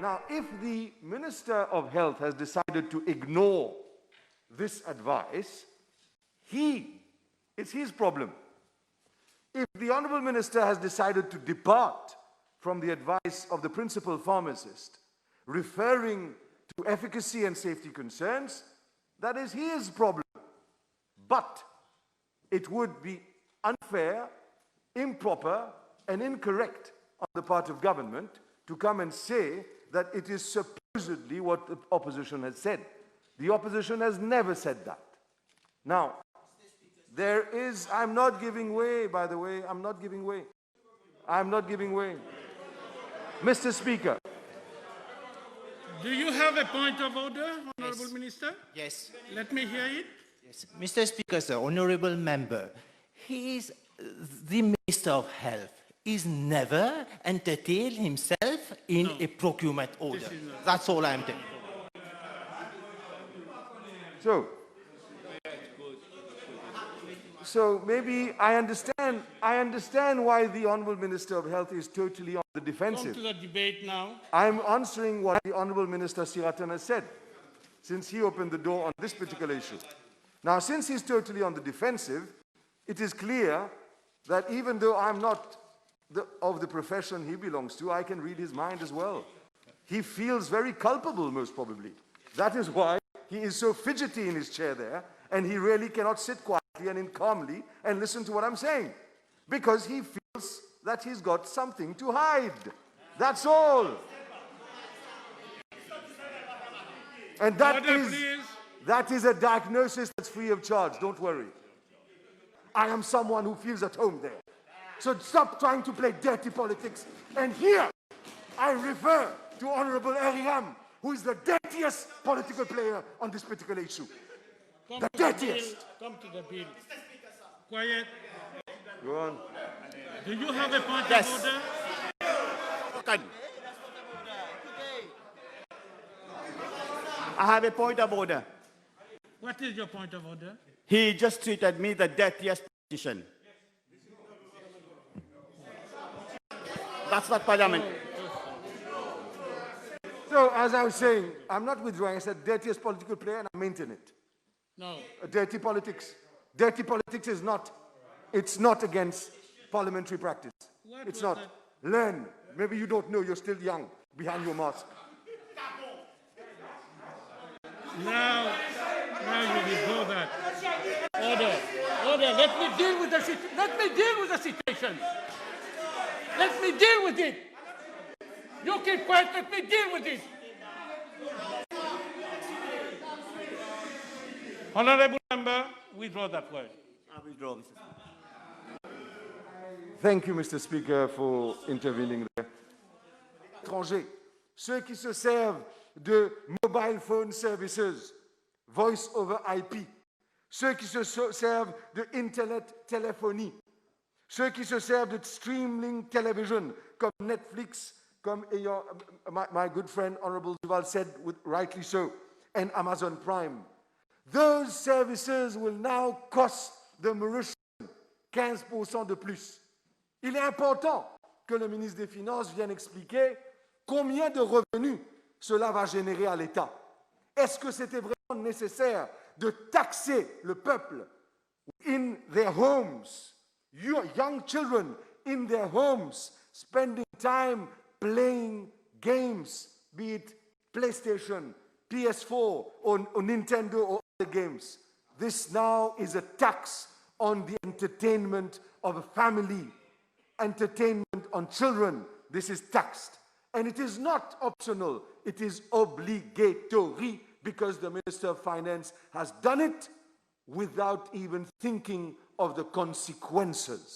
Now, if the Minister of Health has decided to ignore this advice, it's his problem. If the Honourable Minister has decided to depart from the advice of the principal pharmacist, referring to efficacy and safety concerns, that is his problem. But it would be unfair, improper, and incorrect on the part of government to come and say that it is supposedly what the opposition has said. The opposition has never said that. Now, I'm not giving way, by the way, I'm not giving way. I'm not giving way. Mr. Speaker. Do you have a point of order, Honourable Yes. Minister? Yes. Let me hear it. Yes. Mr. Speaker, sir, Honourable Member, he is the Minister of Health. He's never entertained himself in a procurement order. That's all I'm telling. So maybe I understand why the Honourable Minister of Health is totally on the defensive. Come to the debate now. I'm answering what the Honourable Minister Siratan has said, since he opened the door on this particular issue. Now, since he's totally on the defensive, it is clear that even though I'm not of the profession he belongs to, I can read his mind as well. He feels very culpable, most probably. That is why he is so fidgety in his chair there, and he really cannot sit quietly and calmly and listen to what I'm saying, because he feels that he's got something to hide. That's all. And that is a diagnosis that's free of charge. Don't worry. I am someone who feels at home there. So stop trying to play dirty politics. And here, I refer to Honourable Eriam, who is the dirtiest political player on this particular issue. The dirtiest. Come to the bill. Quiet. Go on. Do you have a point Yes. of order? Okay. I have a point of order. What is your point of order? He just treated me the dirtiest politician. That's not parliament. So, as I was saying, I'm not withdrawing. I said dirtiest political player, and I maintain it. No. Dirty politics. Dirty politics is not, it's not against parliamentary practice. What It's was not. Learn. Maybe you don't know, you're still young, behind your mask. Now you withdraw that. Order. Order. Let me deal with the situation. Let me deal with the situation. Let me deal with it. You keep quiet. Let me deal with it. Honourable Member, withdraw that word. I withdraw, Mr. Speaker. Thank you, Mr. Speaker, for intervening there. Étrangers, ceux qui se servent de mobile phone services, voice over IP, ceux qui se servent de internet téléphonie, ceux qui se servent de streaming television, comme Netflix, comme my good friend Honourable Duval said, rightly so, and Amazon Prime. Those services will now cost the Maurician 15% de plus. Il est important que le ministre des Finances vienne expliquer combien de revenus cela va générer à l'État. Est-ce que c'était vraiment nécessaire de taxer le peuple in their homes, young children in their homes, spending time playing games, be it PlayStation, PS4, or Nintendo, or other games? This now is a tax on the entertainment of a family, entertainment on children. This is taxed. And it is not optional, it is obligatory, because the Minister of Finance has done it without even thinking of the consequences.